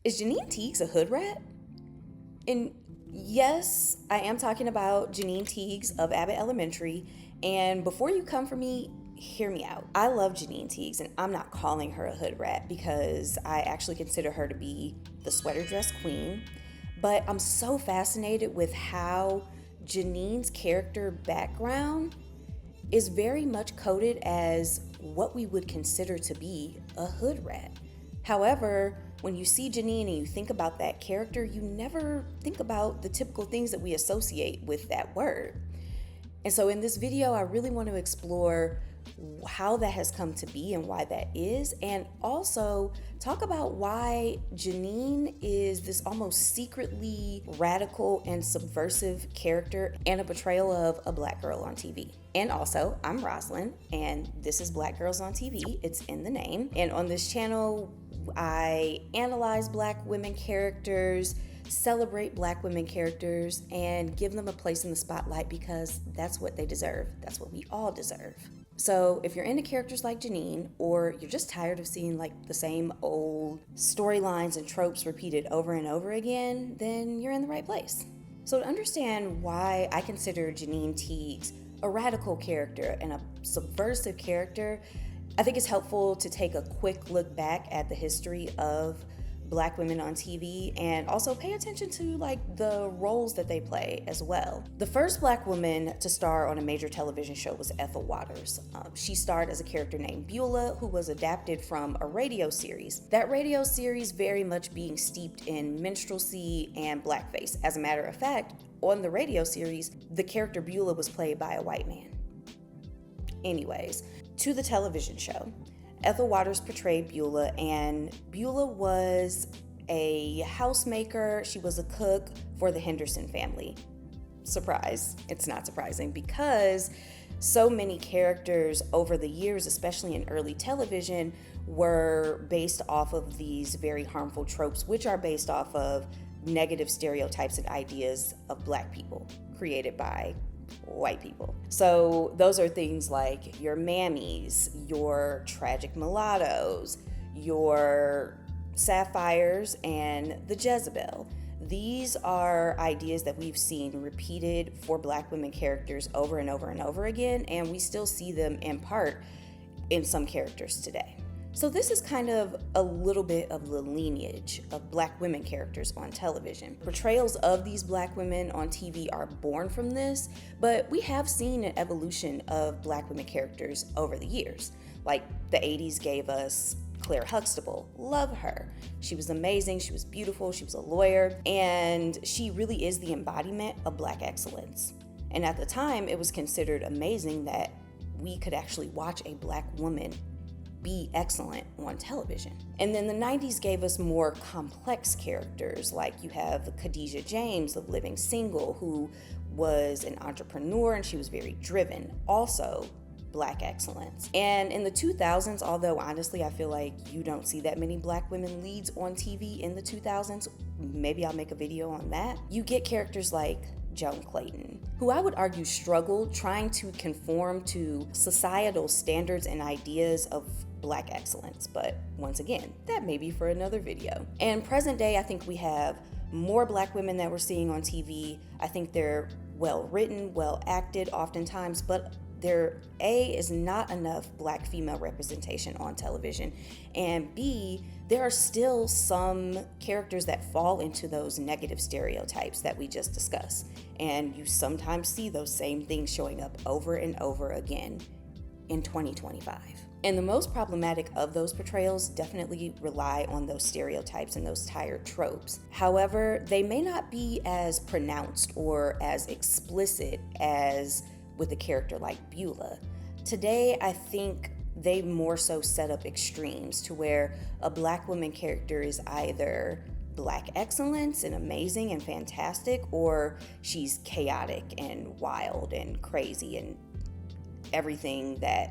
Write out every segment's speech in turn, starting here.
Is Janine Teagues a hood rat? And yes, I am talking about Janine Teagues of Abbott Elementary. And before you come for me, hear me out. I love Janine Teagues, and I'm not calling her a hood rat because I actually consider her to be the sweater dress queen. But I'm so fascinated with how Janine's character background is very much coded as what we would consider to be a hood rat. However, when you see Janine and you think about that character, you never think about the typical things that we associate with that word. And so in this video, I really want to explore how that has come to be and why that is, and also talk about why Janine is this almost secretly radical and subversive character and a portrayal of a black girl on TV. And also, I'm Roslyn, and this is Black Girls on TV. It's in the name. And on this channel, I analyze black women characters, celebrate black women characters, and give them a place in the spotlight because that's what they deserve. That's what we all deserve. So if you're into characters like Janine, or you're just tired of seeing like the same old storylines and tropes repeated over and over again, then you're in the right place. So to understand why I consider Janine Teagues a radical character and a subversive character, I think it's helpful to take a quick look back at the history of black women on TV and also pay attention to like the roles that they play as well. The first black woman to star on a major television show was Ethel Waters. She starred as a character named Beulah, who was adapted from a radio series. That radio series very much being steeped in minstrelsy and blackface. As a matter of fact, on the radio series, the character Beulah was played by a white man. Anyways, to the television show. Ethel Waters portrayed Beulah, and Beulah was a housemaker. She was a cook for the Henderson family. Surprise. It's not surprising because so many characters over the years, especially in early television, were based off of these very harmful tropes, which are based off of negative stereotypes and ideas of black people created by white people. So those are things like your mammies, your tragic mulattoes, your sapphires, and the Jezebel. These are ideas that we've seen repeated for black women characters over and over and over again, and we still see them in part in some characters today. So this is kind of a little bit of the lineage of black women characters on television. Portrayals of these black women on TV are born from this, but we have seen an evolution of black women characters over the years. Like the 80s gave us Claire Huxtable. Love her. She was amazing, she was beautiful, she was a lawyer, and she really is the embodiment of black excellence. And at the time, it was considered amazing that we could actually watch a black woman be excellent on television. And then the 90s gave us more complex characters, like you have Khadijah James of Living Single, who was an entrepreneur and she was very driven. Also, black excellence. And in the 2000s, although honestly I feel like you don't see that many black women leads on TV in the 2000s, maybe I'll make a video on that, you get characters like Joan Clayton, who I would argue struggled trying to conform to societal standards and ideas of black excellence. But once again, that may be for another video. And present day, I think we have more black women that we're seeing on TV. I think they're well written, well acted oftentimes, but there is not enough black female representation on television, and B, there are still some characters that fall into those negative stereotypes that we just discussed, and you sometimes see those same things showing up over and over again in 2025. And the most problematic of those portrayals definitely rely on those stereotypes and those tired tropes. However, they may not be as pronounced or as explicit as with a character like Beulah. Today, I think they more so set up extremes to where a black woman character is either black excellence and amazing and fantastic, or she's chaotic and wild and crazy and everything that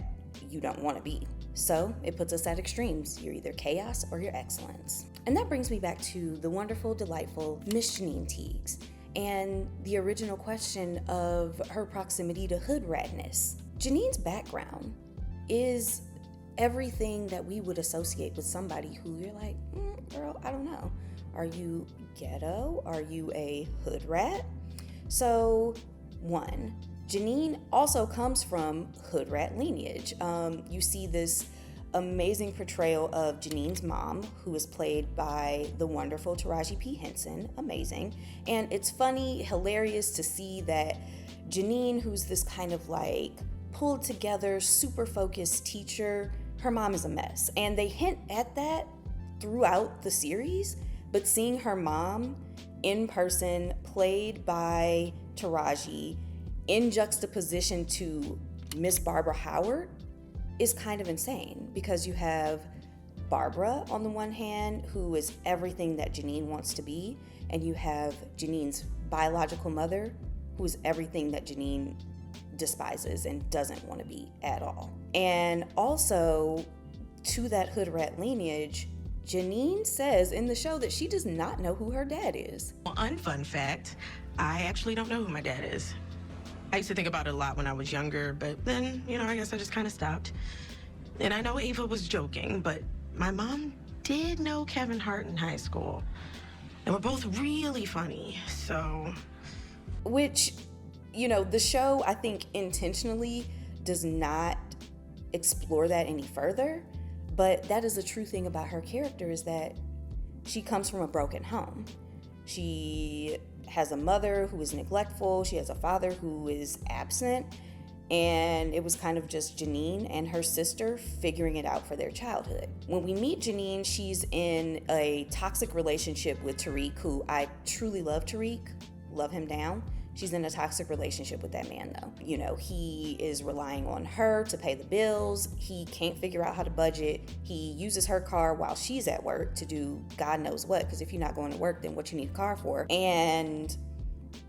you don't want to be. So it puts us at extremes. You're either chaos or you're excellence. And that brings me back to the wonderful, delightful Miss Janine Teagues and the original question of her proximity to hood ratness. Janine's background is everything that we would associate with somebody who you're like, girl, I don't know. Are you ghetto? Are you a hoodrat? So, one, Janine also comes from hoodrat lineage. You see this amazing portrayal of Janine's mom, who is played by the wonderful Taraji P. Henson. Amazing. And it's funny, hilarious to see that Janine, who's this kind of like pulled together, super focused teacher, her mom is a mess. And they hint at that throughout the series, but seeing her mom in person, played by Taraji, in juxtaposition to Miss Barbara Howard, is kind of insane, because you have Barbara on the one hand, who is everything that Janine wants to be, and you have Janine's biological mother, who is everything that Janine despises and doesn't want to be at all. And also, to that hoodrat lineage, Janine says in the show that she does not know who her dad is. Well, unfun fact, I actually don't know who my dad is. I used to think about it a lot when I was younger, but then, I guess I just kind of stopped. And I know Ava was joking, but my mom did know Kevin Hart in high school. And we're both really funny, so... Which, the show, I think, intentionally does not explore that any further. But that is the true thing about her character, is that she comes from a broken home. She has a mother who is neglectful. She has a father who is absent. And it was kind of just Janine and her sister figuring it out for their childhood. When we meet Janine, she's in a toxic relationship with Tariq, who I truly love Tariq, love him down. She's in a toxic relationship with that man, though. He is relying on her to pay the bills. He can't figure out how to budget. He uses her car while she's at work to do God knows what, because if you're not going to work, then what you need a car for? And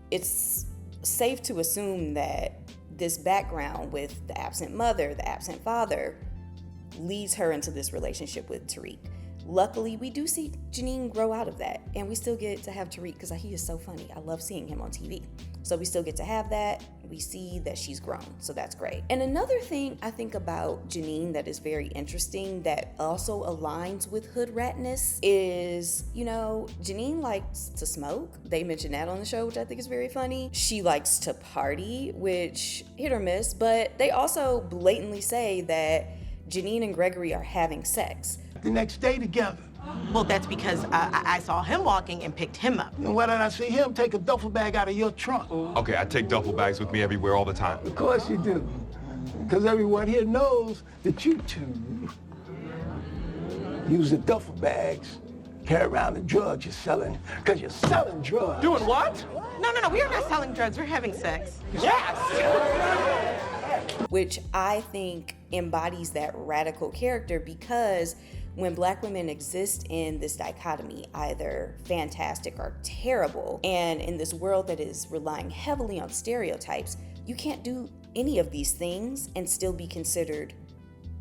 it's safe to assume that this background with the absent mother, the absent father, leads her into this relationship with Tariq. Luckily, we do see Janine grow out of that, and we still get to have Tariq, because he is so funny. I love seeing him on TV. So we still get to have that. We see that she's grown, so that's great. And another thing I think about Janine that is very interesting, that also aligns with hood ratness, is, Janine likes to smoke. They mention that on the show, which I think is very funny. She likes to party, which hit or miss, but they also blatantly say that Janine and Gregory are having sex. The next day together. Well, that's because I saw him walking and picked him up. And why did I see him take a duffel bag out of your trunk? Okay, I take duffel bags with me everywhere all the time. Of course you do. Because everyone here knows that you two use the duffel bags, carry around the drugs you're selling, because you're selling drugs. Doing what? No, we are not selling drugs. We're having sex. Yes! Which I think embodies that radical character, because when Black women exist in this dichotomy, either fantastic or terrible, and in this world that is relying heavily on stereotypes, you can't do any of these things and still be considered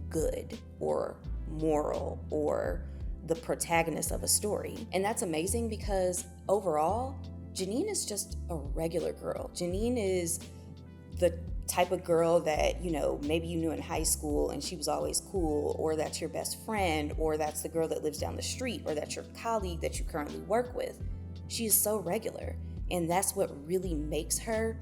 good or moral or the protagonist of a story. And that's amazing, because overall, Janine is just a regular girl. Janine is the type of girl that, maybe you knew in high school and she was always cool, or that's your best friend, or that's the girl that lives down the street, or that's your colleague that you currently work with. She is so regular, and that's what really makes her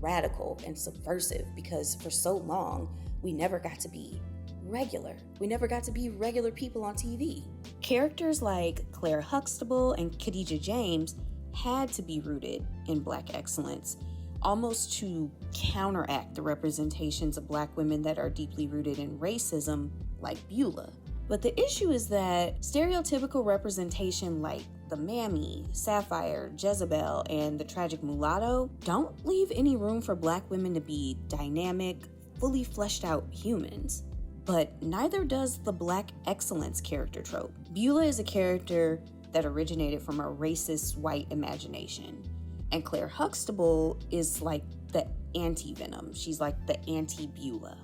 radical and subversive, because for so long, we never got to be regular. We never got to be regular people on TV. Characters like Claire Huxtable and Khadijah James had to be rooted in Black excellence, almost to counteract the representations of Black women that are deeply rooted in racism, like Beulah. But the issue is that stereotypical representation like the Mammy, Sapphire, Jezebel, and the tragic mulatto don't leave any room for Black women to be dynamic, fully fleshed out humans. But neither does the Black excellence character trope. Beulah is a character that originated from a racist white imagination. And Claire Huxtable is like the anti-Venom. She's like the anti-Beulah.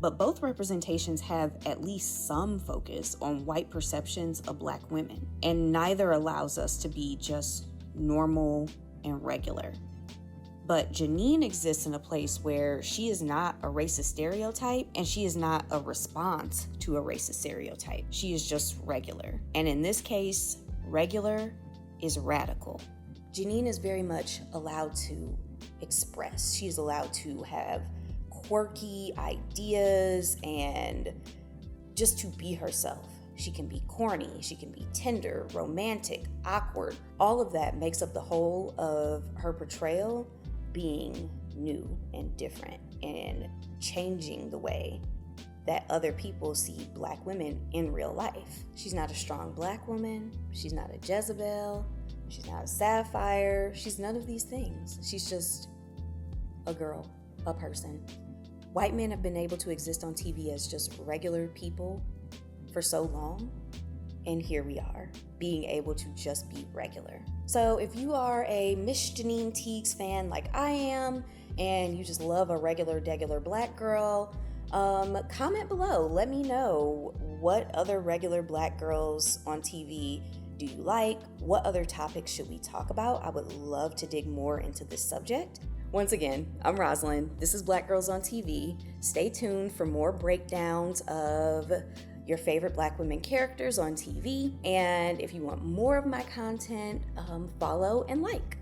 But both representations have at least some focus on white perceptions of Black women. And neither allows us to be just normal and regular. But Janine exists in a place where she is not a racist stereotype, and she is not a response to a racist stereotype. She is just regular. And in this case, regular is radical. Janine is very much allowed to express. She's allowed to have quirky ideas and just to be herself. She can be corny, she can be tender, romantic, awkward. All of that makes up the whole of her portrayal being new and different and changing the way that other people see Black women in real life. She's not a strong Black woman. She's not a Jezebel. She's not a Sapphire. She's none of these things. She's just a girl, a person. White men have been able to exist on TV as just regular people for so long, and here we are, being able to just be regular. So if you are a Miss Janine Teagues fan like I am, and you just love a regular, degular Black girl, comment below. Let me know what other regular Black girls on TV do you like? What other topics should we talk about? I would love to dig more into this subject. Once again, I'm Rosalind. This is Black Girls on TV. Stay tuned for more breakdowns of your favorite Black women characters on TV. And if you want more of my content, follow and like.